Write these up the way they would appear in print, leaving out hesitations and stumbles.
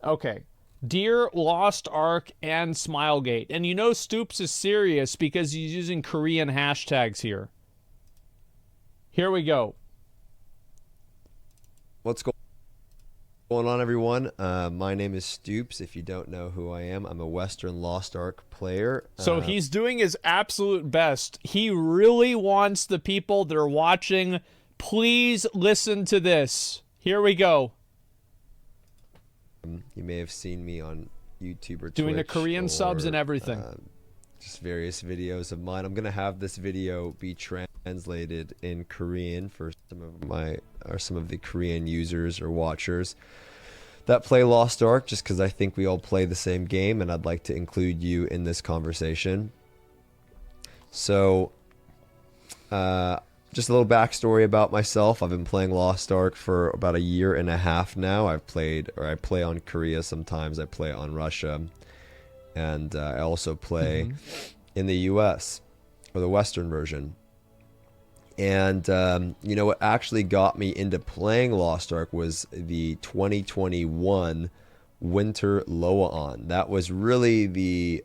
Okay. Dear Lost Ark and Smilegate. And you know Stoops is serious because he's using Korean hashtags here. Here we go. What's going on, everyone? My name is Stoops. If you don't know who I am, I'm a Western Lost Ark player. So he's doing his absolute best. He really wants the people that are watching. Please listen to this. Here we go. You may have seen me on YouTube or Doing the Twitch Korean subs and or, everything. just various videos of mine. I'm gonna have this video be translated in Korean for some of the Korean users or watchers that play Lost Ark, just because I think we all play the same game, and I'd like to include you in this conversation. So, just a little backstory about myself. I've been playing Lost Ark for about 1.5 years now. I play on Korea sometimes. I play on Russia, and I also play in the U.S. or the Western version. And you know what actually got me into playing Lost Ark was the 2021 Winter Loa-on. That was really the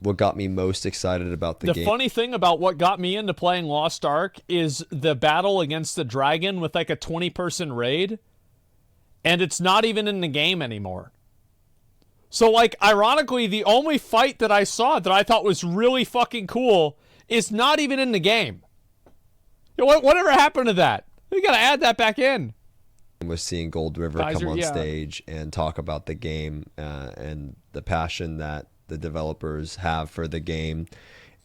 what got me most excited about the game. The funny thing about what got me into playing Lost Ark is the battle against the dragon with like a 20-person raid, and it's not even in the game anymore. So, like, ironically, the only fight that I saw that I thought was really fucking cool is not even in the game. Whatever happened to that? We gotta add that back in. Was seeing Gold River come on stage and talk about the game and the passion that the developers have for the game,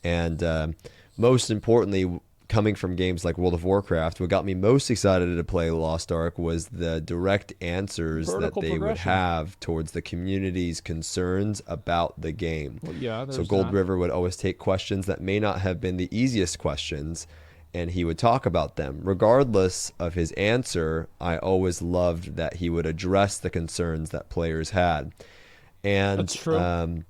and most importantly, coming from games like World of Warcraft, what got me most excited to play Lost Ark was the direct answers that they would have towards the community's concerns about the game. Well, yeah, so Gold River would always take questions that may not have been the easiest questions, and he would talk about them. Regardless of his answer, I always loved that he would address the concerns that players had. And that's true.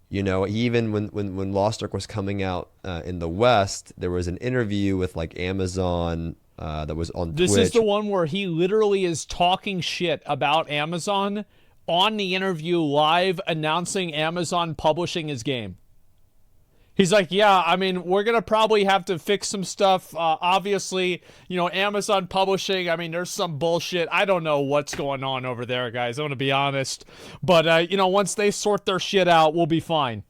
You know, even when Lost Ark was coming out in the West, there was an interview with like Amazon that was on Twitch. This is the one where he literally is talking shit about Amazon on the interview live, announcing Amazon publishing his game. He's like, yeah, I mean, we're going to probably have to fix some stuff. Obviously, you know, Amazon publishing, I mean, there's some bullshit. I don't know what's going on over there, guys. I'm going to be honest. But, you know, once they sort their shit out, we'll be fine.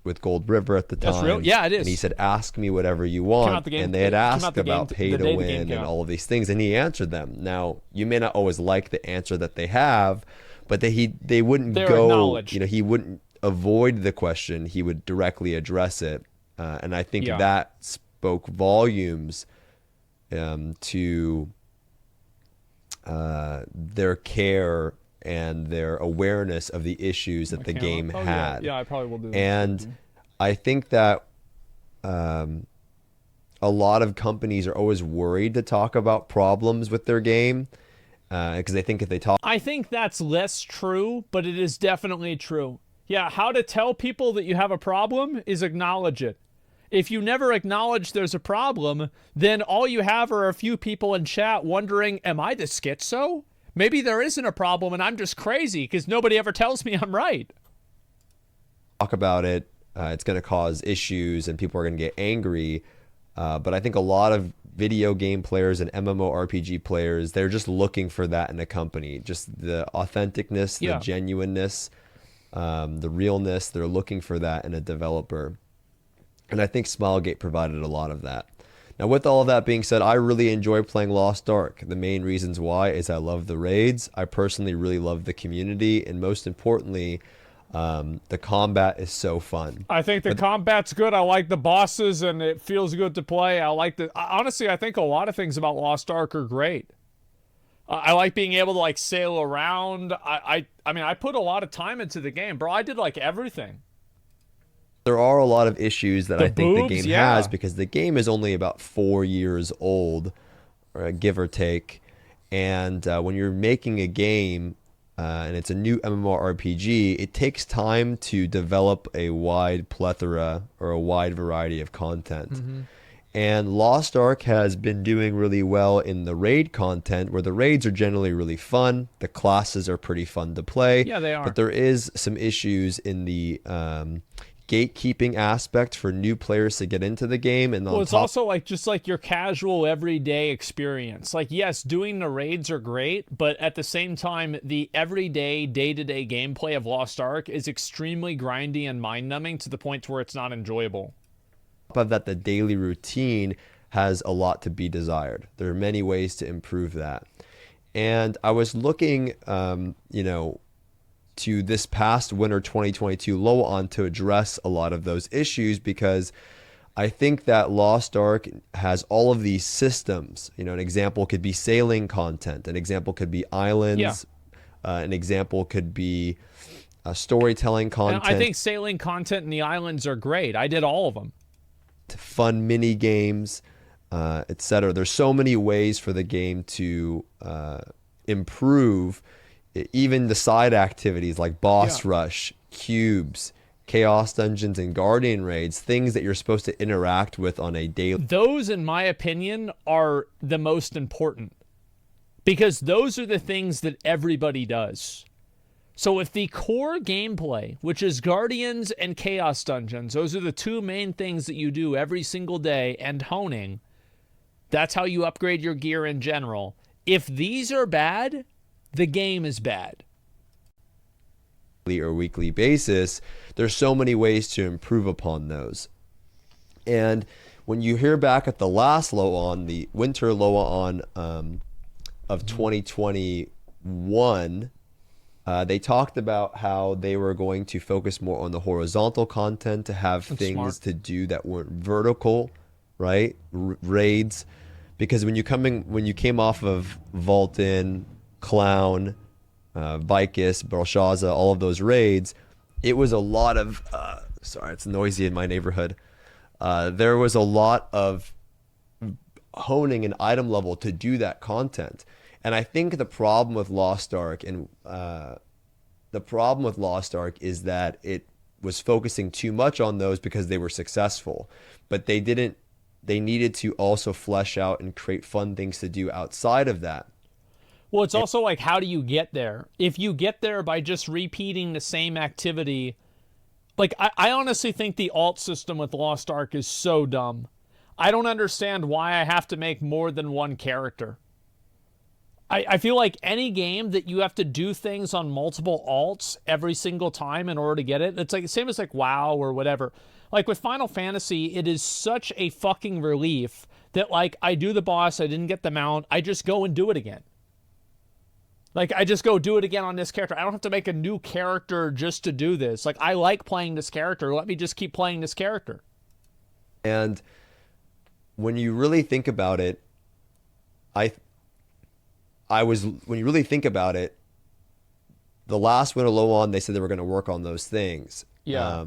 With Gold River at the time. That's real? Yeah, it is. And he said, ask me whatever you want. And they had asked about pay to win and all of these things. And he answered them. Now, you may not always like the answer that they have, but they wouldn't go, you know, he wouldn't avoid the question. He would directly address it, and I think that spoke volumes to their care and their awareness of the issues that the game had. Yeah, I probably will do that. And I think that a lot of companies are always worried to talk about problems with their game because they think if they talk, I think that's less true, but it is definitely true. Yeah, how to tell people that you have a problem is acknowledge it. If you never acknowledge there's a problem, then all you have are a few people in chat wondering, am I the schizo? Maybe there isn't a problem and I'm just crazy because nobody ever tells me I'm right. Talk about it, it's going to cause issues and people are going to get angry. But I think a lot of video game players and MMORPG players, they're just looking for that in a company. Just the authenticness, the genuineness, the realness. They're looking for that in a developer, and I think Smilegate provided a lot of that. Now, with all of that being said, I really enjoy playing Lost Ark. The main reasons why is I love the raids. I personally really love the community, and most importantly, the combat is so fun. I think the combat's good. I like the bosses, and it feels good to play. I like the honestly, I think a lot of things about Lost Ark are great. I like being able to like sail around. I mean, I put a lot of time into the game, bro. I did like everything. There are a lot of issues that I think the game has because the game is only about 4 years old, or give or take. And when you're making a game and it's a new MMORPG, it takes time to develop a wide plethora or a wide variety of content. And Lost Ark has been doing really well in the raid content, where the raids are generally really fun. The classes are pretty fun to play. Yeah, they But are. there is some issues in the gatekeeping aspect for new players to get into the game. And Well, on it's top, also like just like your casual everyday experience. Like, yes, doing the raids are great, but at the same time, the everyday, day-to-day gameplay of Lost Ark is extremely grindy and mind-numbing to the point where it's not enjoyable. of that, the daily routine has a lot to be desired. There are many ways to improve that. And I was looking, to this past winter 2022 Low-On to address a lot of those issues, because I think that Lost Ark has all of these systems. An example could be sailing content. An example could be Yeah. islands. An example could be storytelling And I content, think sailing content in the islands are great. I did all of them. fun mini games, etc. There's so many ways for the game to improve. Even the side activities like boss Yeah. rush, cubes, chaos dungeons, and guardian raids, things that you're supposed to interact with on a daily. Those, in my opinion, are the most important because those are the things that everybody does. So if the core gameplay, which is Guardians and Chaos Dungeons, those are the two main things that you do every single day, and honing, that's how you upgrade your gear in general. If these are bad, the game is bad. Or weekly basis, there's so many ways to improve upon those. And when you hear back at the last Low-On, the winter Low-On of 2021, they talked about how they were going to focus more on the horizontal content, to have That's things smart. to do that weren't vertical, right? Raids, because when you came off of Vault In, Clown, Vicus, Belshazzar, all of those raids, it was a lot of sorry, it's noisy in my neighborhood. There was a lot of honing an item level to do that content. And I think the problem with Lost Ark is that it was focusing too much on those because they were successful, but they needed to also flesh out and create fun things to do outside of that. Well, it's also like, how do you get there? If you get there by just repeating the same activity, like, I honestly think the alt system with Lost Ark is so dumb. I don't understand why I have to make more than one character. I feel like any game that you have to do things on multiple alts every single time in order to get it, it's like the same as like WoW or whatever. Like with Final Fantasy, it is such a fucking relief that like I do the boss, I didn't get the mount, I just go and do it again. Like, I just go do it again on this character. I don't have to make a new character just to do this. Like, I like playing this character. Let me just keep playing this character. And when you really think about it, when you really think about it, the last winter Low-On, they said they were going to work on those things. Yeah.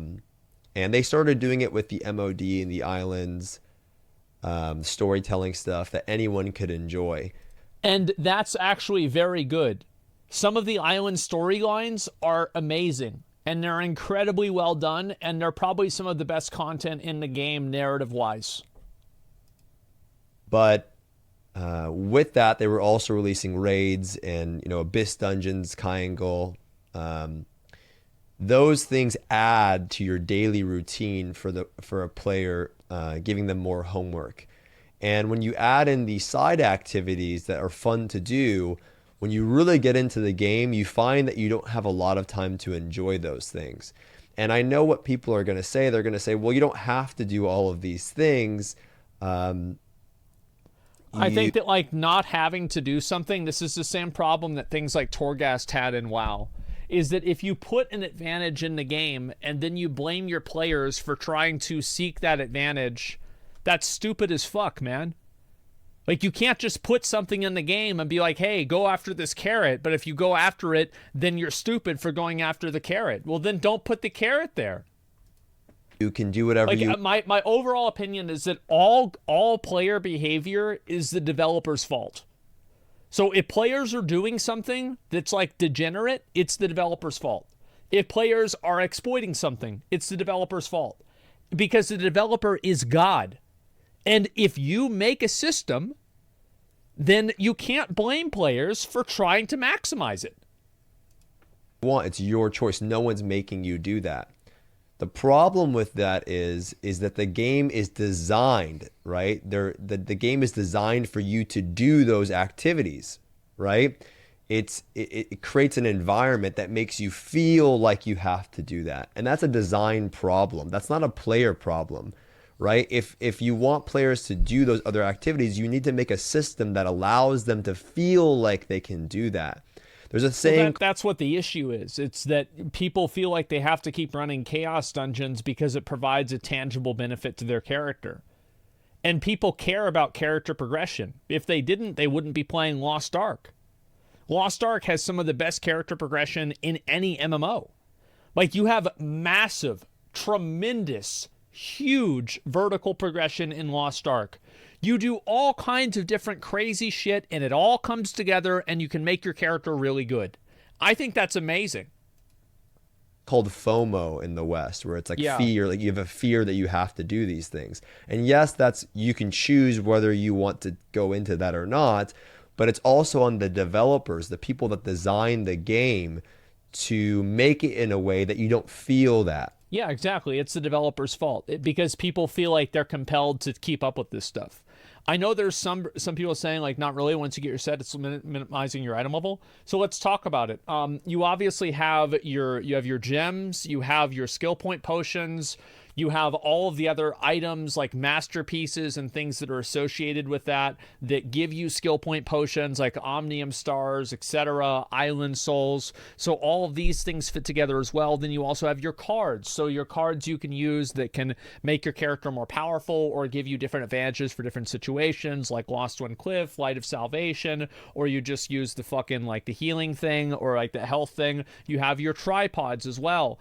And they started doing it with the MOD and the islands, storytelling stuff that anyone could enjoy. And that's actually very good. Some of the island storylines are amazing, and they're incredibly well done, and they're probably some of the best content in the game narrative-wise. But with that, they were also releasing raids and Abyss Dungeons, Triangle. Those things add to your daily routine for a player, giving them more homework. And when you add in the side activities that are fun to do, when you really get into the game, you find that you don't have a lot of time to enjoy those things. And I know what people are going to say. They're going to say, well, you don't have to do all of these things. I think that like not having to do something, this is the same problem that things like Torghast had in WoW, is that if you put an advantage in the game and then you blame your players for trying to seek that advantage, that's stupid as fuck, man. Like, you can't just put something in the game and be like, hey, go after this carrot, but if you go after it, then you're stupid for going after the carrot. Well, then don't put the carrot there. You can do whatever you... My overall opinion is that all player behavior is the developer's fault. So if players are doing something that's like degenerate, it's the developer's fault. If players are exploiting something, it's the developer's fault. Because the developer is God. And if you make a system, then you can't blame players for trying to maximize it. It's your choice. No one's making you do that. The problem with that is that the game is designed, right? The game is designed for you to do those activities, right? It creates an environment that makes you feel like you have to do that. And that's a design problem. That's not a player problem, right? If you want players to do those other activities, you need to make a system that allows them to feel like they can do that. There's a saying. Well, that's what the issue is. It's that people feel like they have to keep running chaos dungeons because it provides a tangible benefit to their character. And people care about character progression. If they didn't, they wouldn't be playing Lost Ark. Lost Ark has some of the best character progression in any MMO. Like, you have massive, tremendous, huge vertical progression in Lost Ark. You do all kinds of different crazy shit, and it all comes together, and you can make your character really good. I think that's amazing. Called FOMO in the West, where it's like Yeah. fear, like you have a fear that you have to do these things. And yes, you can choose whether you want to go into that or not, but it's also on the developers, the people that design the game, to make it in a way that you don't feel that. Yeah, exactly. It's the developer's fault because people feel like they're compelled to keep up with this stuff. I know there's some people saying, like, not really. Once you get your set, it's minimizing your item level. So let's talk about it. You obviously have your gems, you have your skill point potions, you have all of the other items like masterpieces and things that are associated with that give you skill point potions like Omnium Stars, etc., Island Souls. So all of these things fit together as well. Then you also have your cards. So your cards you can use that can make your character more powerful or give you different advantages for different situations, like Lost One Cliff, Light of Salvation, or you just use the fucking, like, the healing thing or like the health thing. You have your tripods as well.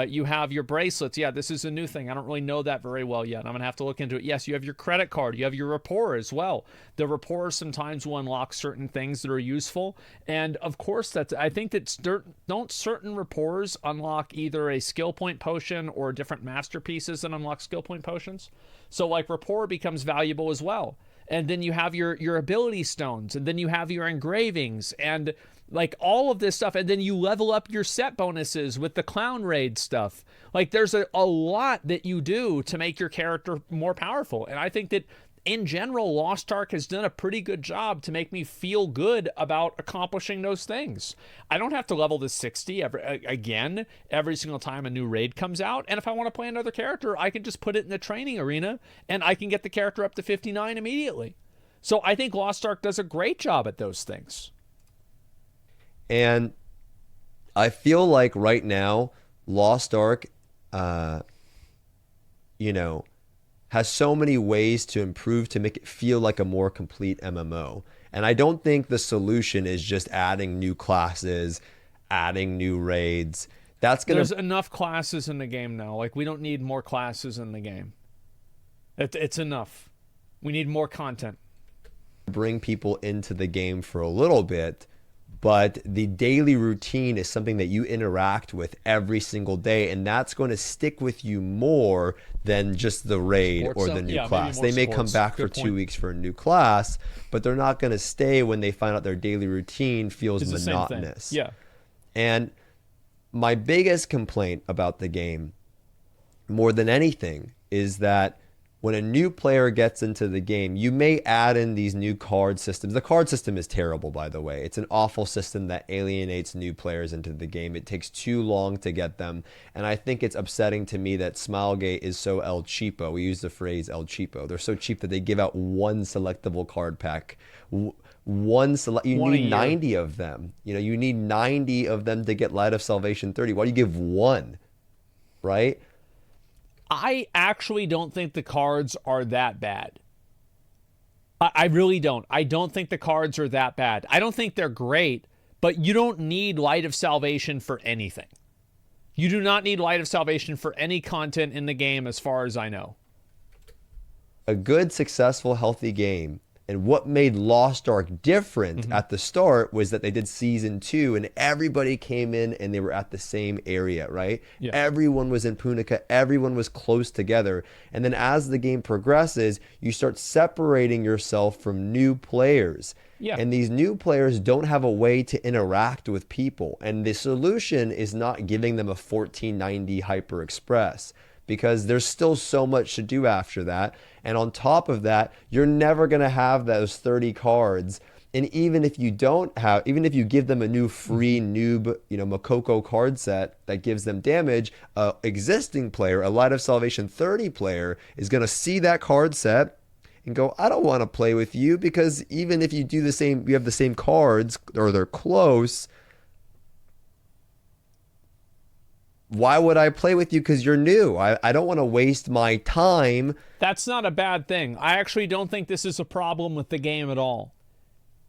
You have your bracelets. Yeah, this is a new thing. I don't really know that very well yet. I'm going to have to look into it. Yes, you have your credit card. You have your rapport as well. The rapport sometimes will unlock certain things that are useful. And of course, I think that don't certain rapports unlock either a skill point potion or different masterpieces that unlock skill point potions? So, like, rapport becomes valuable as well. And then you have your ability stones, and then you have your engravings, and like all of this stuff, and then you level up your set bonuses with the clown raid stuff. Like, there's a lot that you do to make your character more powerful. And I think that in general, Lost Ark has done a pretty good job to make me feel good about accomplishing those things. I don't have to level to 60 every single time a new raid comes out. And if I want to play another character, I can just put it in the training arena and I can get the character up to 59 immediately. So I think Lost Ark does a great job at those things. And I feel like right now, Lost Ark, has so many ways to improve to make it feel like a more complete MMO. And I don't think the solution is just adding new classes, adding new raids. There's enough classes in the game now. Like, we don't need more classes in the game. It's enough. We need more content. Bring people into the game for a little bit, but the daily routine is something that you interact with every single day, and that's going to stick with you more than just the raid or the new class. They may come back for 2 weeks for a new class, but they're not going to stay when they find out their daily routine feels monotonous. Yeah. And my biggest complaint about the game, more than anything, is that when a new player gets into the game, you may add in these new card systems. The card system is terrible, by the way. It's an awful system that alienates new players into the game. It takes too long to get them. And I think it's upsetting to me that Smilegate is so El Cheapo. We use the phrase El Cheapo. They're so cheap that they give out one selectable card pack. You need 90 of them. You need 90 of them to get Light of Salvation 30. Why do you give one? Right? I actually don't think the cards are that bad. I really don't. I don't think the cards are that bad. I don't think they're great, but you don't need Light of Salvation for anything. You do not need Light of Salvation for any content in the game as far as I know. A good, successful, healthy game And what made Lost Ark different Mm-hmm. at the start was that they did season 2 and everybody came in and they were at the same area, right? Yeah. Everyone was in Punica, everyone was close together. And then as the game progresses, you start separating yourself from new players. Yeah. And these new players don't have a way to interact with people. And the solution is not giving them a 1490 Hyper Express, because there's still so much to do after that. And on top of that, you're never going to have those 30 cards. And even if you don't have, even if you give them a new free noob, Makoko card set that gives them damage, a existing player, a Light of Salvation 30 player, is going to see that card set and go, I don't want to play with you, because even if you do the same, you have the same cards or they're close, why would I play with you? Because you're new. I don't want to waste my time. That's not a bad thing. I actually don't think this is a problem with the game at all.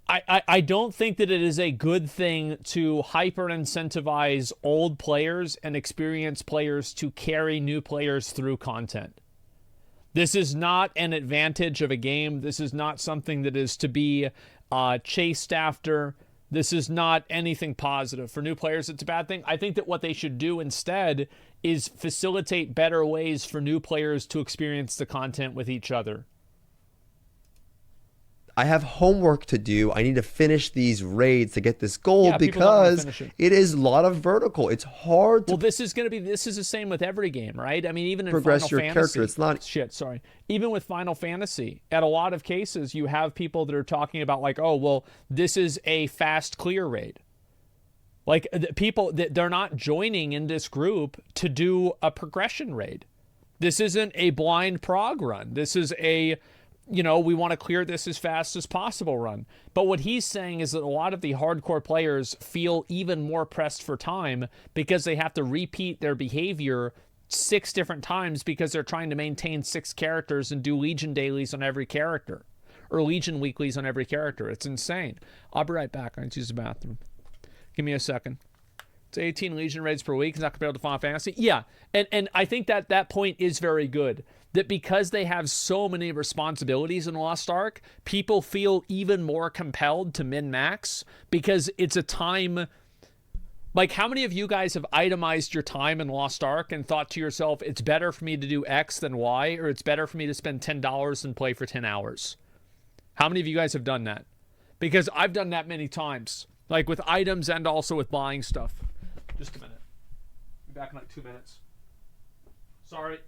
I don't think that it is a good thing to hyper incentivize old players and experienced players to carry new players through content. This is not an advantage of a game. This is not something that is to be chased after. This is not anything positive. For new players, it's a bad thing. I think that what they should do instead is facilitate better ways for new players to experience the content with each other. I have homework to do. I need to finish these raids to get this gold, Yeah, people don't wanna because finish it. it is a lot of vertical. It's hard to Well, this is the same with every game, right? I mean, even in progress Final your Fantasy, character. It's not shit, sorry. Even with Final Fantasy, at a lot of cases, you have people that are talking about like, oh, well, this is a fast clear raid. Like people that they're not joining in this group to do a progression raid. This isn't a blind prog run. This is a, we want to clear this as fast as possible run. But what he's saying is that a lot of the hardcore players feel even more pressed for time because they have to repeat their behavior 6 different times because they're trying to maintain 6 characters and do Legion dailies on every character or Legion weeklies on every character. It's insane. I'll be right back. I need to use the bathroom. Give me a second. It's 18 Legion raids per week. It's not compared to Final Fantasy. Yeah, and I think that point is very good. That because they have so many responsibilities in Lost Ark, people feel even more compelled to min-max because it's a time... Like, how many of you guys have itemized your time in Lost Ark and thought to yourself, it's better for me to do X than Y, or it's better for me to spend $10 than play for 10 hours? How many of you guys have done that? Because I've done that many times. Like with items and also with buying stuff. Just a minute. Be back in like 2 minutes. Sorry.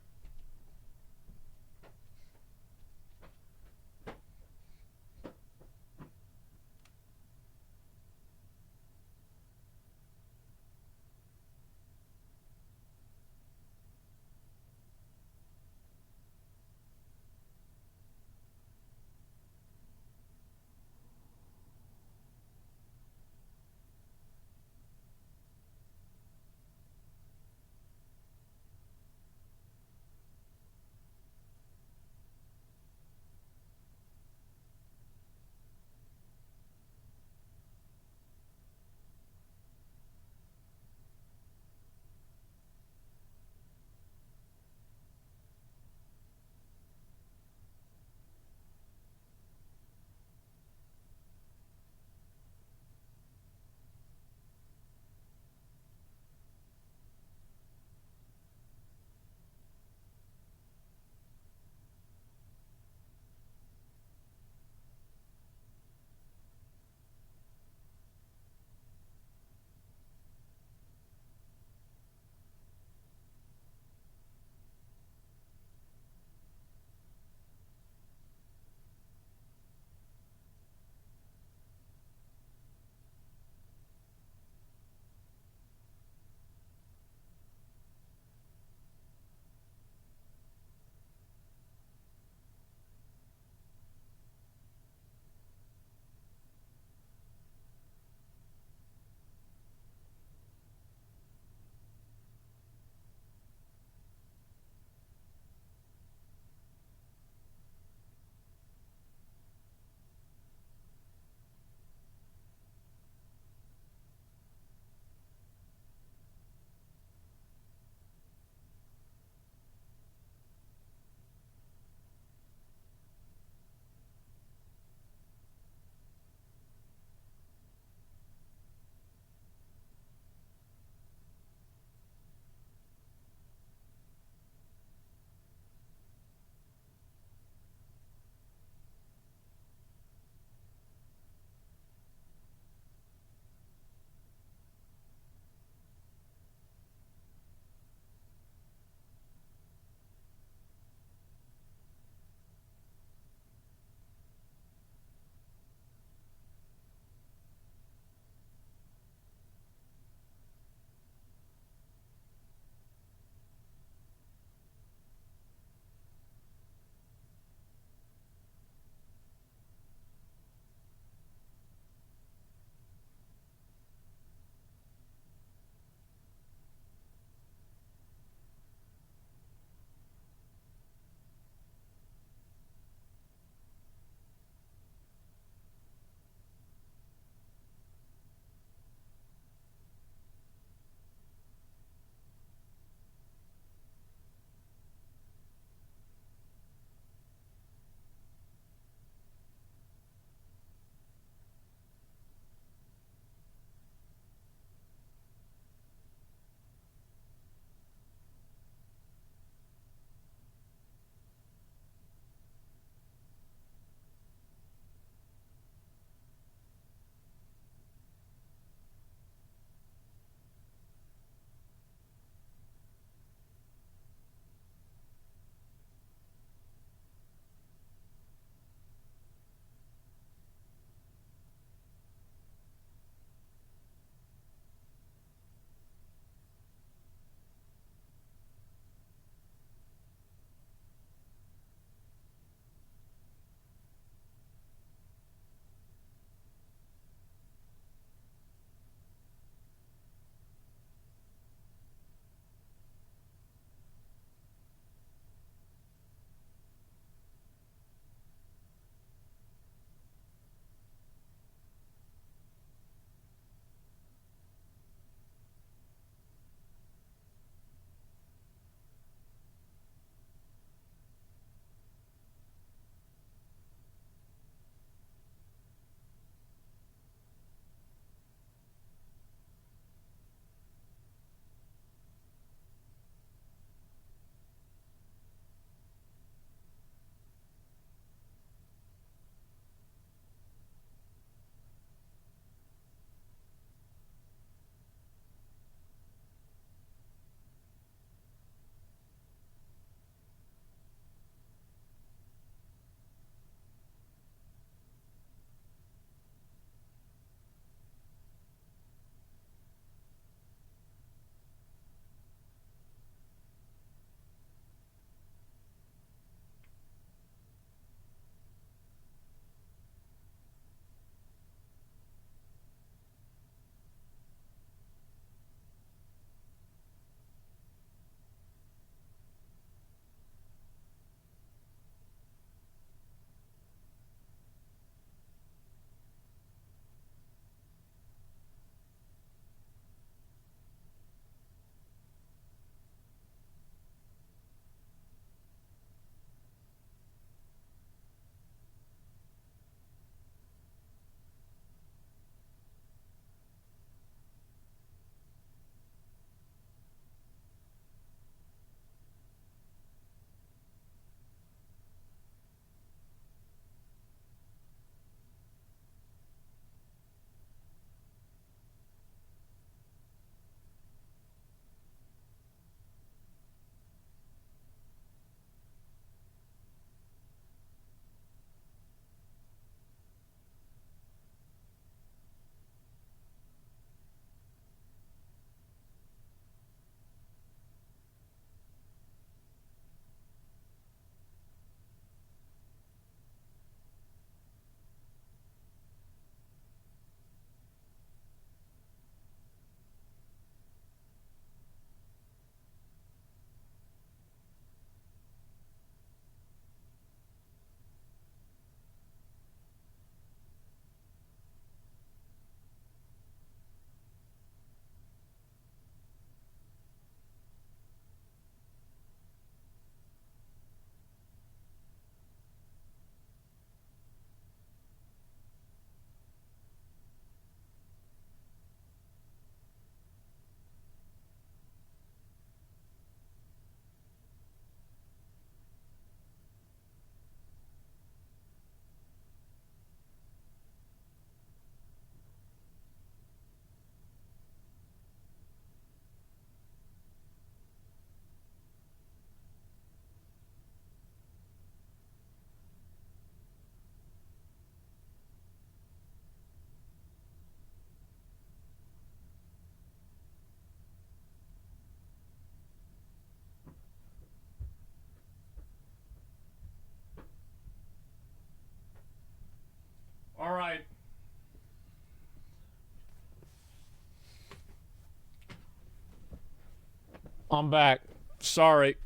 I'm back. Sorry.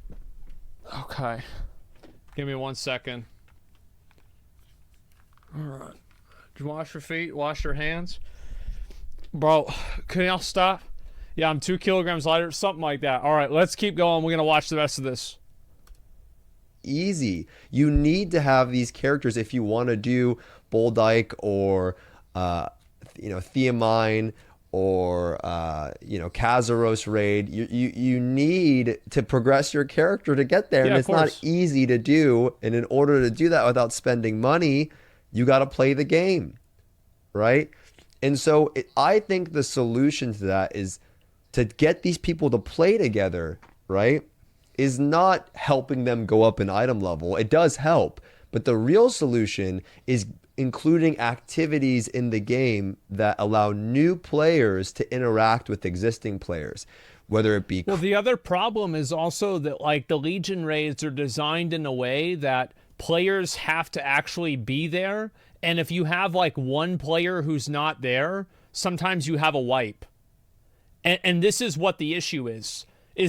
Okay. Give me 1 second. Alright. Did you wash your feet? Wash your hands? Bro, can y'all stop? Yeah, I'm 2 kilograms lighter. Something like that. Alright, let's keep going. We're gonna watch the rest of this. Easy. You need to have these characters if you want to do Boldyke or Theamine or Kazaros raid. You need to progress your character to get there, Yeah, and of it's not course. easy to do. And in order to do that without spending money, you got to play the game, right? And so I think the solution to that is to get these people to play together, right? Is not helping them go up in item level. It does help, but the real solution is including activities in the game that allow new players to interact with existing players, whether it be Well, the other problem is also that, like, the Legion raids are designed in a way that players have to actually be there. And if you have, like, one player who's not there, sometimes you have a wipe. And this is what the issue is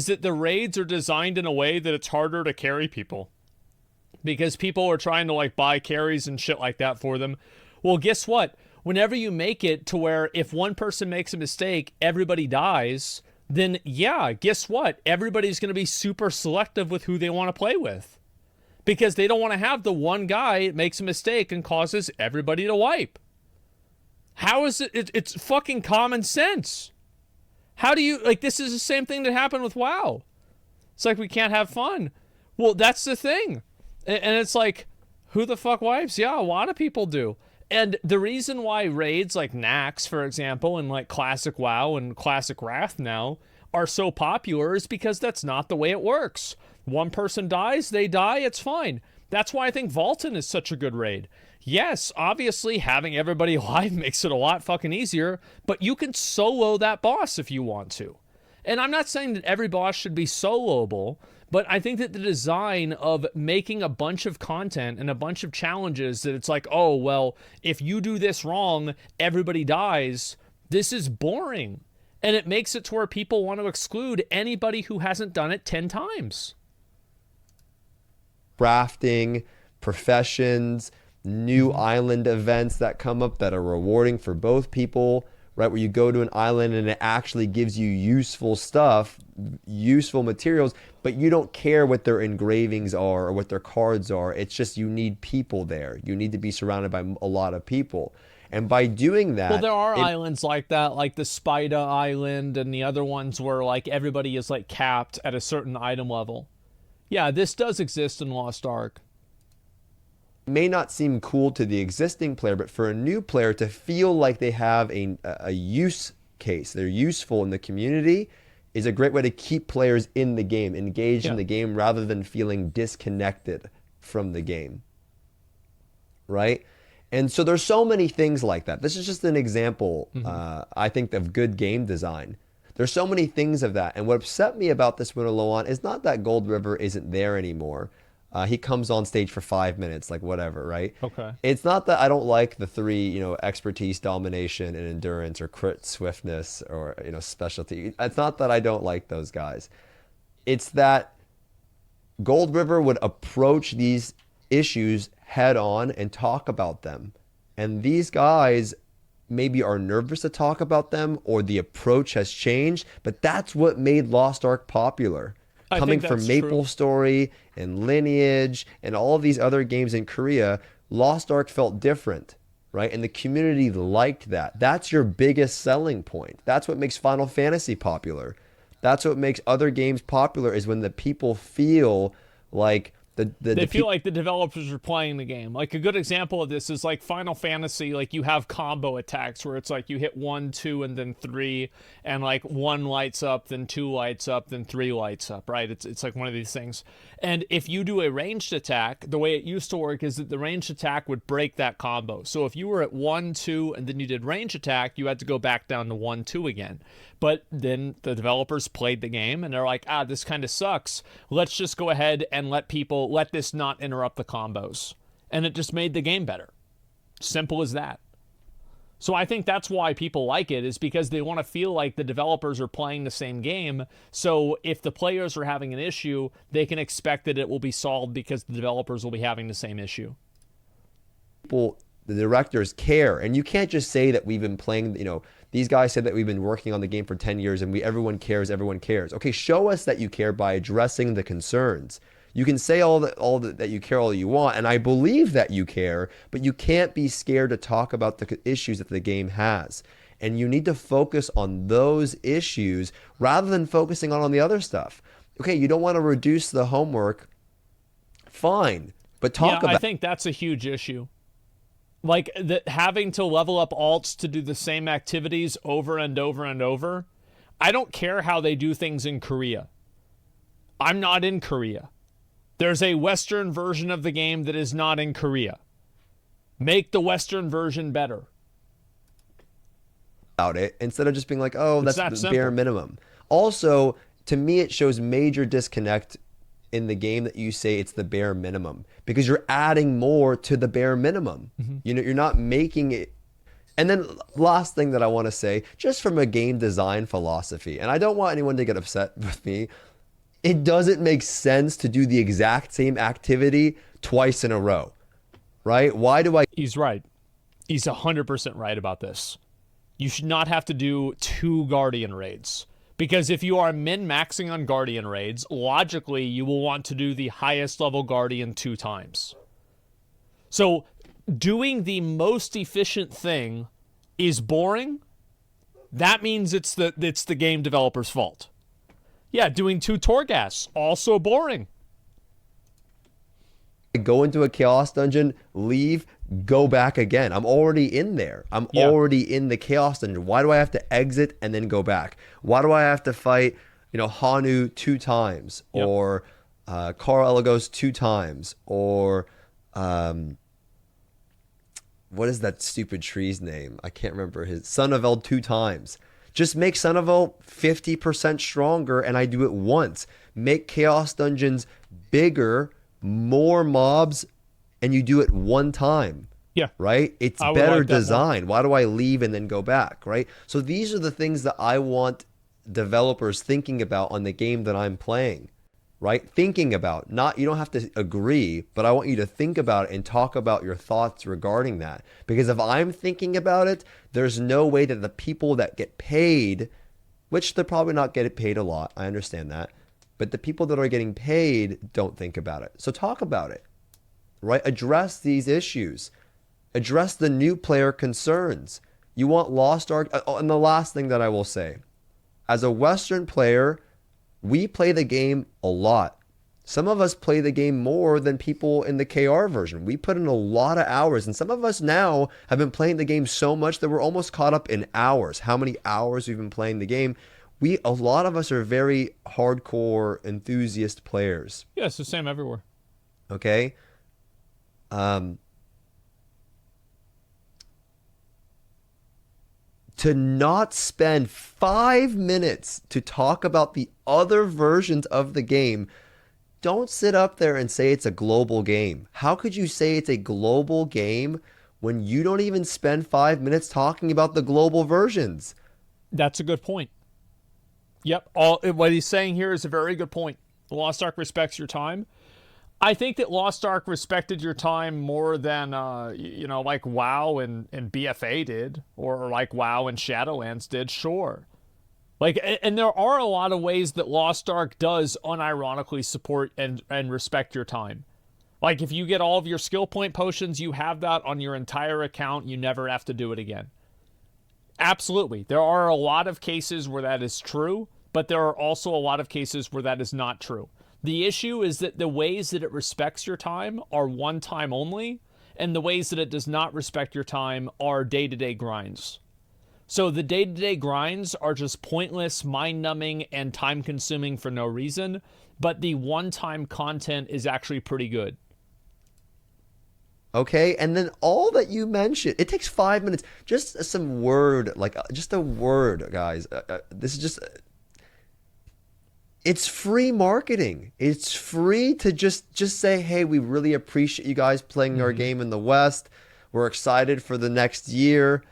that the raids are designed in a way that it's harder to carry people. Because people are trying to, like, buy carries and shit like that for them. Well, guess what? Whenever you make it to where if one person makes a mistake, everybody dies, then yeah, guess what? Everybody's going to be super selective with who they want to play with. Because they don't want to have the one guy that makes a mistake and causes everybody to wipe. How is it? It's fucking common sense. How do you, like, this is the same thing that happened with WoW. It's like we can't have fun. Well, that's the thing. And it's like, who the fuck wipes? Yeah, a lot of people do. And the reason why raids like Nax, for example, and like Classic WoW and Classic Wrath now are so popular is because that's not the way it works. One person dies, they die, it's fine. That's why I think Vaulton is such a good raid. Yes, obviously having everybody alive makes it a lot fucking easier, but you can solo that boss if you want to. And I'm not saying that every boss should be soloable, but I think that the design of making a bunch of content and a bunch of challenges that it's like, oh, well, if you do this wrong, everybody dies, this is boring. And it makes it to where people want to exclude anybody who hasn't done it 10 times. crafting, professions, new island events that come up that are rewarding for both people, right? Where you go to an island and it actually gives you useful stuff, useful materials, but you don't care what their engravings are or what their cards are. It's just you need people there. You need to be surrounded by a lot of people. And by doing that, Well, there are islands like that, like the Spider Island and the other ones where like everybody is like capped at a certain item level. Yeah, this does exist in Lost Ark. may not seem cool to the existing player, but for a new player to feel like they have a use case, they're useful in the community, is a great way to keep players in the game, engaged in the game, rather than feeling disconnected from the game, right? And so there's so many things like that. This is just an example, I think, of good game design. There's so many things of that. And what upset me about this Winter Loan is not that Gold River isn't there anymore. He comes on stage for 5 minutes, like whatever, right? Okay. It's not that I don't like the three, expertise, domination, and endurance, or crit swiftness, or, specialty. It's not that I don't like those guys. It's that Gold River would approach these issues head on and talk about them. And these guys maybe are nervous to talk about them, or the approach has changed, but that's what made Lost Ark popular. Coming from MapleStory and Lineage and all of these other games in Korea, Lost Ark felt different, right? And the community liked that. That's your biggest selling point. That's what makes Final Fantasy popular. That's what makes other games popular, is when the people feel like they feel like the developers are playing the game. Like a good example of this is like Final Fantasy, like you have combo attacks where it's like you hit 1, 2, and then 3, and like 1 lights up, then 2 lights up, then 3 lights up, right? It's like one of these things. And if you do a ranged attack, the way it used to work is that the ranged attack would break that combo. So if you were at 1, 2, and then you did range attack, you had to go back down to 1, 2 again. But then the developers played the game and they're like, this kind of sucks. Let's just go ahead and let this not interrupt the combos. And it just made the game better. Simple as that. So I think that's why people like it, is because they want to feel like the developers are playing the same game. So if the players are having an issue, they can expect that it will be solved because the developers will be having the same issue. People, the directors care, and you can't just say that we've been playing, these guys said that we've been working on the game for 10 years and everyone cares. Okay, show us that you care by addressing the concerns. You can say that you care all you want, and I believe that you care, but you can't be scared to talk about the issues that the game has. And you need to focus on those issues rather than focusing on the other stuff. Okay, you don't want to reduce the homework, fine, but talk about I think that's a huge issue. Like having to level up alts to do the same activities over and over and over. I don't care how they do things in Korea. I'm not in Korea. There's a Western version of the game that is not in Korea. Make the Western version better. About it instead of just being like, oh, that's the simple. bare minimum. Also, to me, it shows major disconnect in the game that you say it's the bare minimum, because you're adding more to the bare minimum. You're not making it. And then last thing that I want to say, just from a game design philosophy, and I don't want anyone to get upset with me, it doesn't make sense to do the exact same activity twice in a row, right? Why do I? He's right. He's 100% right about this. You should not have to do 2 Guardian raids. Because if you are min-maxing on Guardian raids, logically you will want to do the highest level Guardian 2 times. So doing the most efficient thing is boring. That means it's the game developer's fault. Yeah, doing 2 Torghast, also boring. Go into a chaos dungeon, leave, go back again. I'm already in there. I'm already in the chaos dungeon. Why do I have to exit and then go back? Why do I have to fight, Hanu 2 times, or Carl Elagos 2 times, or what is that stupid tree's name? I can't remember his. Son of El 2 times. Just make Son of El 50% stronger, and I do it once. Make chaos dungeons bigger, more mobs, and you do it 1 time. Yeah. Right? It's better design. Why do I leave and then go back? Right? So these are the things that I want developers thinking about on the game that I'm playing. Right? Thinking about. You don't have to agree, but I want you to think about it and talk about your thoughts regarding that. Because if I'm thinking about it, there's no way that the people that get paid, which they're probably not getting paid a lot, I understand that, but the people that are getting paid don't think about it. So talk about it. Right? Address these issues. Address the new player concerns. You want Lost Ark. And the last thing that I will say, as a Western player, we play the game a lot. Some of us play the game more than people in the KR version. We put in a lot of hours, and some of us now have been playing the game so much that we're almost caught up in hours. How many hours we've been playing the game. A lot of us are very hardcore enthusiast players. Yeah, it's the same everywhere. Okay? To not spend 5 minutes to talk about the other versions of the game, don't sit up there and say it's a global game. How could you say it's a global game when you don't even spend 5 minutes talking about the global versions? That's a good point. Yep. What he's saying here is a very good point. Lost Ark respects your time. I think that Lost Ark respected your time more than, like WoW and BFA did, or like WoW and Shadowlands did, sure. And there are a lot of ways that Lost Ark does unironically support and respect your time. Like if you get all of your skill point potions, you have that on your entire account. You never have to do it again. Absolutely. There are a lot of cases where that is true, but there are also a lot of cases where that is not true. The issue is that the ways that it respects your time are 1 time only, and the ways that it does not respect your time are day-to-day grinds. So the day-to-day grinds are just pointless, mind-numbing, and time-consuming for no reason, but the one-time content is actually pretty good. Okay, and then all that you mentioned, it takes 5 minutes. Just some word, just a word, guys. This is just... It's free marketing. It's free to just say, hey, we really appreciate you guys playing our game in the West. We're excited for the next year.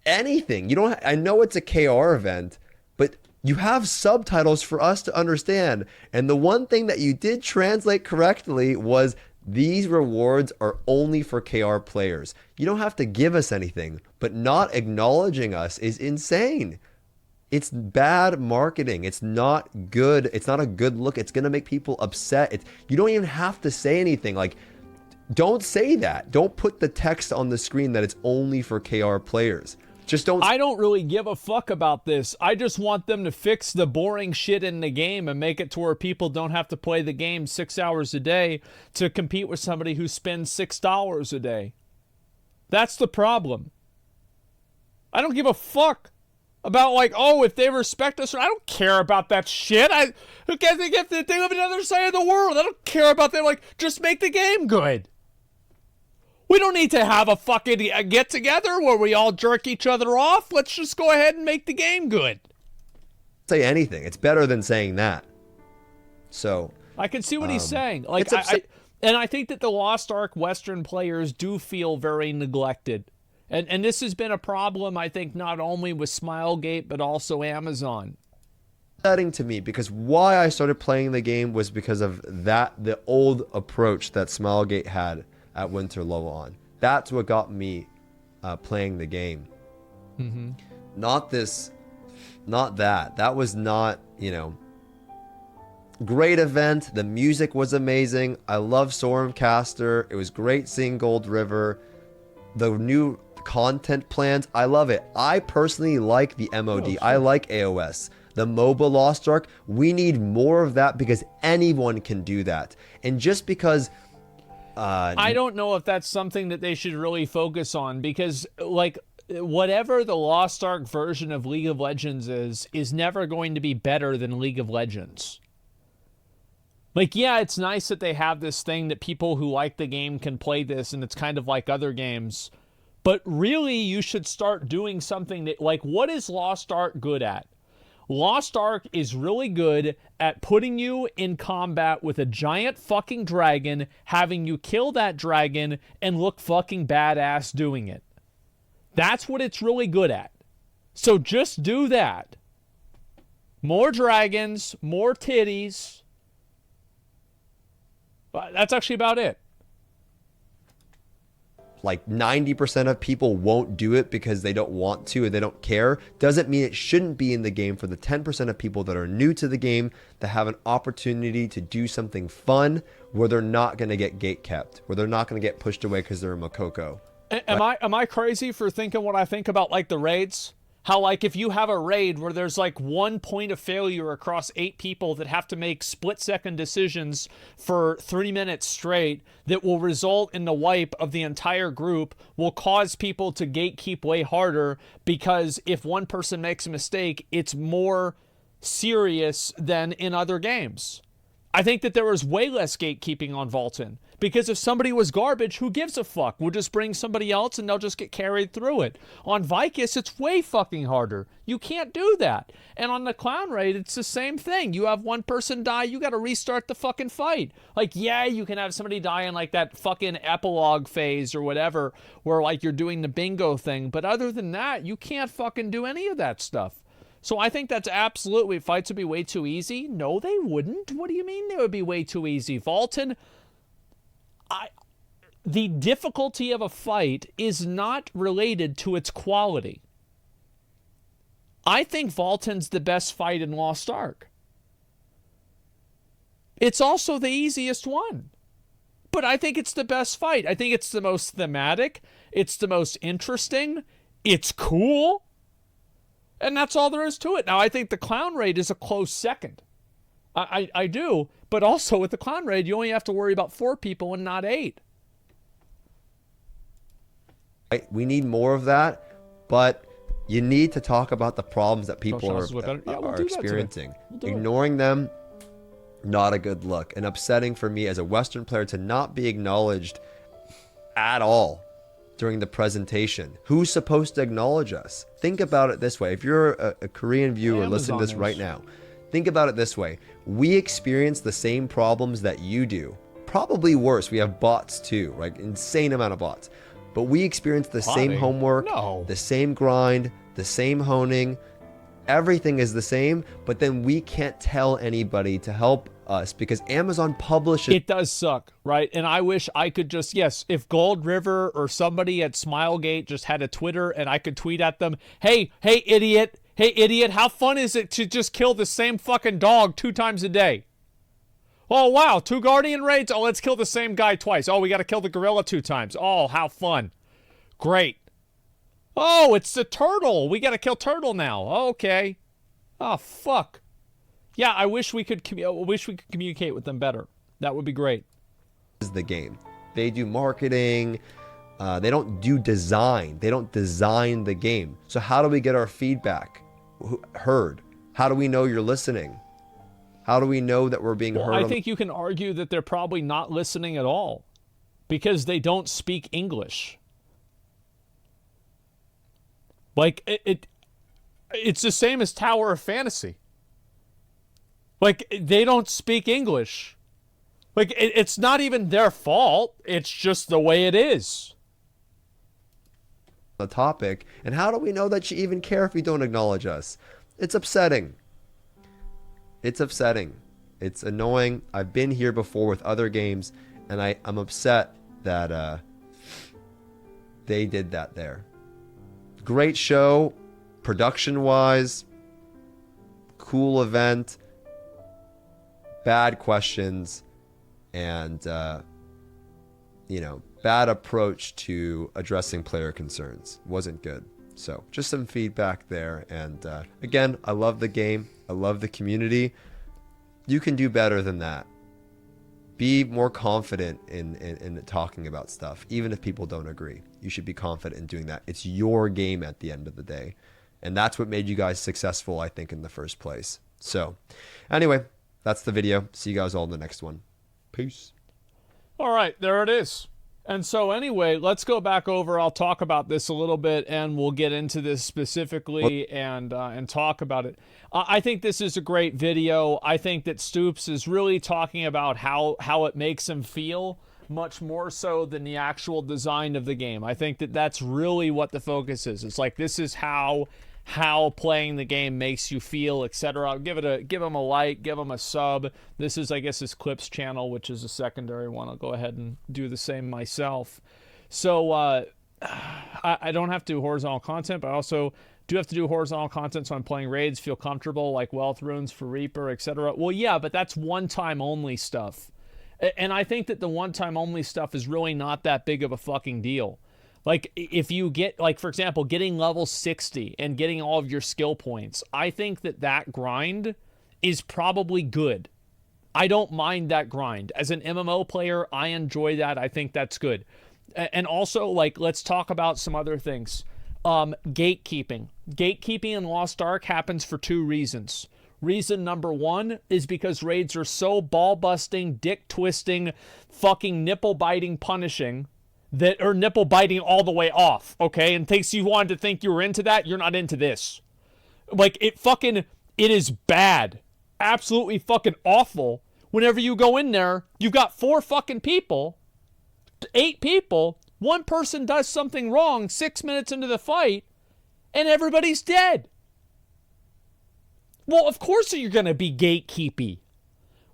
anything. You don't. I know it's a KR event, but you have subtitles for us to understand. And the one thing that you did translate correctly was these rewards are only for KR players. You don't have to give us anything, but not acknowledging us is insane. It's bad marketing. It's not good. It's not a good look. It's going to make people upset. You don't even have to say anything. Like, don't say that. Don't put the text on the screen that it's only for KR players. Just don't. I don't really give a fuck about this. I just want them to fix the boring shit in the game and make it to where people don't have to play the game 6 hours a day to compete with somebody who spends $6 a day. That's the problem. I don't give a fuck about, like, oh, if they respect us. I don't care about that shit. Who cares if they live on the other side of the world? I don't care about them. Like, just make the game good. We don't need to have a fucking get-together where we all jerk each other off. Let's just go ahead and make the game good. Say anything. It's better than saying that. So I can see what he's saying. Like, and I think that the Lost Ark Western players do feel very neglected. And this has been a problem, I think, not only with Smilegate, but also Amazon. Upsetting to me, because why I started playing the game was because of the old approach that Smilegate had at Winter Loan. That's what got me playing the game. Mm-hmm. Not that. That was not, great event. The music was amazing. I love Stormcaster. It was great seeing Gold River. The new content plans, I love it. I personally like the MOD. Oh, sure. I like AOS. The MOBA Lost Ark, we need more of that because anyone can do that. And just because I don't know if that's something that they should really focus on, because, like, whatever the Lost Ark version of League of Legends is never going to be better than League of Legends. Like, yeah, it's nice that they have this thing that people who like the game can play this, and it's kind of like other games. But really, you should start doing something that, like, what is Lost Ark good at? Lost Ark is really good at putting you in combat with a giant fucking dragon, having you kill that dragon, and look fucking badass doing it. That's what it's really good at. So just do that. More dragons, more titties. That's actually about it. Like 90% of people won't do it because they don't want to and they don't care, doesn't mean it shouldn't be in the game for the 10% of people that are new to the game that have an opportunity to do something fun where they're not going to get gate kept, where they're not going to get pushed away because they're a Makoko. Am I crazy for thinking what I think about, like, the raids? How, like, if you have a raid where there's, like, 1 point of failure across 8 people that have to make split-second decisions for 3 minutes straight that will result in the wipe of the entire group, will cause people to gatekeep way harder, because if one person makes a mistake, it's more serious than in other games. I think that there was way less gatekeeping on Vaulton, because if somebody was garbage, who gives a fuck? We'll just bring somebody else and they'll just get carried through it. On Vicus, it's way fucking harder. You can't do that. And on the Clown Raid, it's the same thing. You have one person die, you gotta restart the fucking fight. Like, yeah, you can have somebody die in, like, that fucking epilogue phase or whatever, where, like, you're doing the bingo thing. But other than that, you can't fucking do any of that stuff. So I think that's absolutely, fights would be way too easy. No, they wouldn't. What do you mean they would be way too easy? Vaulton, the difficulty of a fight is not related to its quality. I think Vaulton's the best fight in Lost Ark. It's also the easiest one. But I think it's the best fight. I think it's the most thematic. It's the most interesting. It's cool. And that's all there is to it. Now, I think the Clown Raid is a close second. I do. But also, with the Clown Raid, you only have to worry about 4 people and not 8. We need more of that, but you need to talk about the problems that people are experiencing. Ignoring them, not a good look. And upsetting for me as a Western player to not be acknowledged at all during the presentation. Who's supposed to acknowledge us? Think about it this way. If you're a Korean viewer listening to this right now, think about it this way. We experience the same problems that you do. Probably worse. We have bots too, right? Insane amount of bots. But we experience the same Plotting? homework, No. the same grind, the same honing. Everything is the same, but then we can't tell anybody to help us because Amazon publishes. It does suck, right? And I wish I could just, yes, if Gold River or somebody at Smilegate just had a Twitter and I could tweet at them, hey, idiot, how fun is it to just kill the same fucking dog 2 times a day? Oh, wow, 2 Guardian raids? Oh, let's kill the same guy twice. Oh, we got to kill the gorilla 2 times. Oh, how fun. Great. Oh, it's the turtle. We got to kill turtle now. Okay. Oh, fuck. Yeah, I wish we could communicate with them better. That would be great. The game. They do marketing. They don't do design. They don't design the game. So how do we get our feedback heard? How do we know you're listening? How do we know that we're being heard? I think you can argue that they're probably not listening at all because they don't speak English. Like, it's the same as Tower of Fantasy. Like, they don't speak English. Like, it's not even their fault. It's just the way it is. The topic. And how do we know that you even care if you don't acknowledge us? It's upsetting. It's upsetting. It's annoying. I've been here before with other games, and I'm upset that they did that there. Great show, production-wise, cool event, bad questions, and, bad approach to addressing player concerns. Wasn't good. So just some feedback there. And again, I love the game. I love the community. You can do better than that. Be more confident in talking about stuff, even if people don't agree. You should be confident in doing that. It's your game at the end of the day. And that's what made you guys successful, I think, in the first place. So anyway, that's the video. See you guys all in the next one. Peace. All right, there it is. And so anyway, let's go back over. I'll talk about this a little bit, and we'll get into this specifically and talk about it. I think this is a great video. I think that Stoops is really talking about how it makes him feel, much more so than the actual design of the game. I think that that's really what the focus is. It's like, this is how playing the game makes you feel, etc. Give him a like, give him a sub. This is, I guess, his Clips channel, which is a secondary one. I'll go ahead and do the same myself. So I don't have to do horizontal content, but I also do have to do horizontal content so I'm playing raids, feel comfortable, like Wealth Runes for Reaper, etc. Well, yeah, but that's one-time only stuff. And I think that the one-time only stuff is really not that big of a fucking deal. Like, if you get, like, for example, getting level 60 and getting all of your skill points, I think that grind is probably good. I don't mind that grind. As an MMO player, I enjoy that. I think that's good. And also, like, let's talk about some other things. Gatekeeping. Gatekeeping in Lost Ark happens for 2 reasons. Reason number 1 is because raids are so ball-busting, dick-twisting, fucking nipple-biting punishing that are nipple biting all the way off, okay? In case you wanted to think you were into that, you're not into this. Like, it is bad. Absolutely fucking awful. Whenever you go in there, you've got 4 fucking people, 8 people, 1 person does something wrong 6 minutes into the fight, and everybody's dead. Well, of course you're gonna be gatekeepy.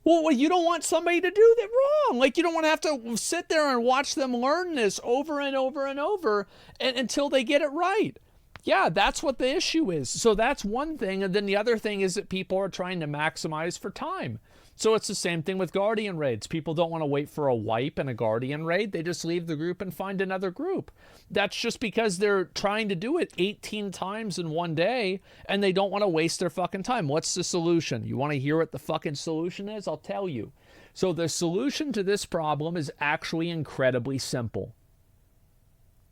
Well, you don't want somebody to do that wrong. Like, you don't want to have to sit there and watch them learn this over and over and over until they get it right. Yeah, that's what the issue is. So that's one thing. And then the other thing is that people are trying to maximize for time. So it's the same thing with Guardian raids. People don't want to wait for a wipe in a Guardian raid. They just leave the group and find another group. That's just because they're trying to do it 18 times in one day, and they don't want to waste their fucking time. What's the solution? You want to hear what the fucking solution is? I'll tell you. So the solution to this problem is actually incredibly simple.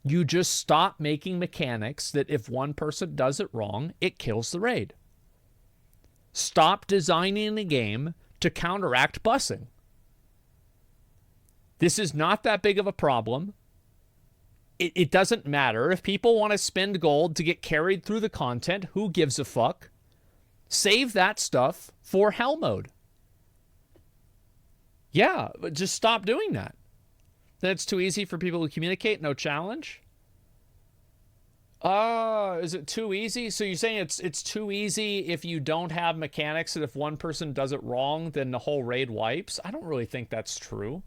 You just stop making mechanics that if one person does it wrong, it kills the raid. Stop designing a game to counteract busing. This is not that big of a problem. It doesn't matter. If people want to spend gold to get carried through the content, who gives a fuck? Save that stuff for hell mode. Yeah, but just stop doing that. Then it's too easy for people to communicate, no challenge? Is it too easy? So you're saying it's too easy if you don't have mechanics, that if one person does it wrong, then the whole raid wipes? I don't really think that's true.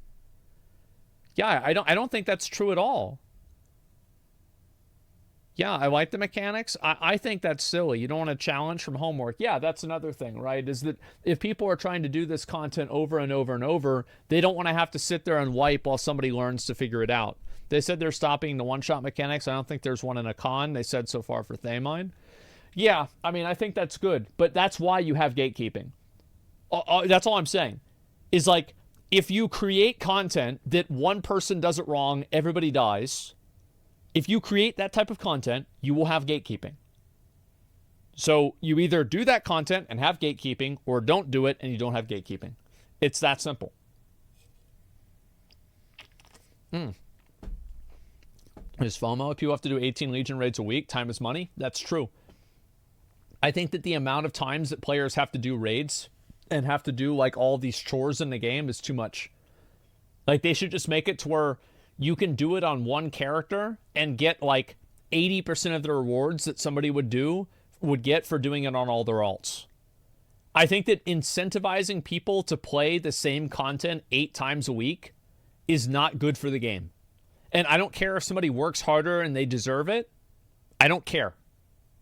Yeah, I don't think that's true at all. Yeah, I like the mechanics. I think that's silly. You don't want to challenge from homework. Yeah, that's another thing, right? Is that if people are trying to do this content over and over and over, they don't want to have to sit there and wipe while somebody learns to figure it out. They said they're stopping the one-shot mechanics. I don't think there's one in a con. They said so far for Thamine. Yeah, I mean, I think that's good. But that's why you have gatekeeping. That's all I'm saying. Is like, if you create content that one person does it wrong, everybody dies. If you create that type of content, you will have gatekeeping. So you either do that content and have gatekeeping, or don't do it and you don't have gatekeeping. It's that simple. Is FOMO? If you have to do 18 Legion raids a week, time is money. That's true. I think that the amount of times that players have to do raids and have to do like all these chores in the game is too much. Like, they should just make it to where you can do it on one character and get like 80% of the rewards that somebody would get for doing it on all their alts. I think that incentivizing people to play the same content 8 times a week is not good for the game. And I don't care if somebody works harder and they deserve it. I don't care.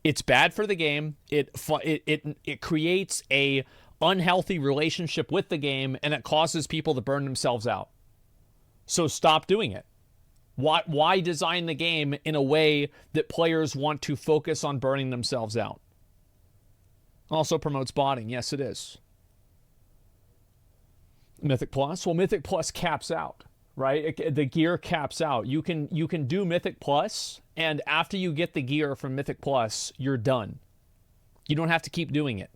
It's bad for the game. It creates a unhealthy relationship with the game, and it causes people to burn themselves out. So stop doing it. Why design the game in a way that players want to focus on burning themselves out? Also promotes botting. Yes, it is. Mythic Plus? Well, Mythic Plus caps out, right? The gear caps out. You can do Mythic Plus, and after you get the gear from Mythic Plus, you're done. You don't have to keep doing it.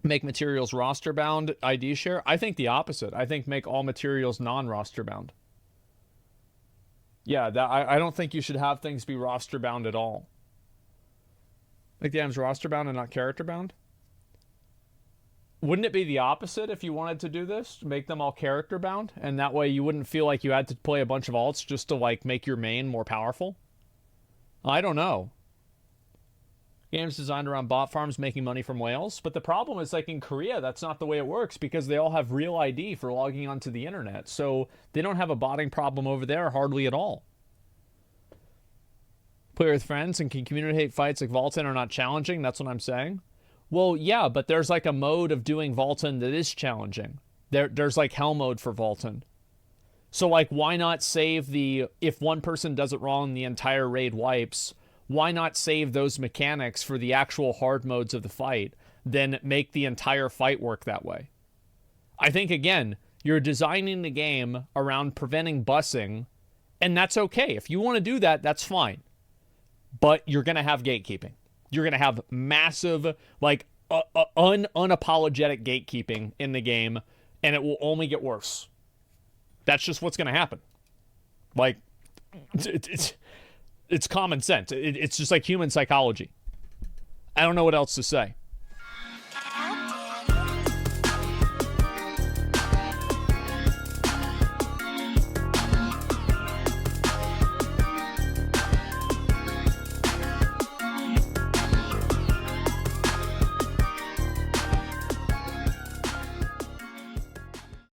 Make materials roster bound ID share? I think the opposite. I think make all materials non-roster bound. Yeah, I don't think you should have things be roster bound at all. Make the items roster bound and not character bound? Wouldn't it be the opposite if you wanted to do this? Make them all character bound, and that way you wouldn't feel like you had to play a bunch of alts just to like make your main more powerful? I don't know. Games designed around bot farms making money from whales. But the problem is, like in Korea, that's not the way it works, because they all have real ID for logging onto the internet. So they don't have a botting problem over there hardly at all. Play with friends and can communicate fights like Vaulton are not challenging. That's what I'm saying. Well, yeah, but there's like a mode of doing Vaulton that is challenging. There's like hell mode for Vaulton. So like, why not save if one person does it wrong, the entire raid wipes? Why not save those mechanics for the actual hard modes of the fight, then make the entire fight work that way? I think, again, you're designing the game around preventing bussing, and that's okay. If you want to do that, that's fine. But you're going to have gatekeeping. You're going to have massive, like, unapologetic gatekeeping in the game, and it will only get worse. That's just what's going to happen. Like, it's common sense. It's just like human psychology. I don't know what else to say.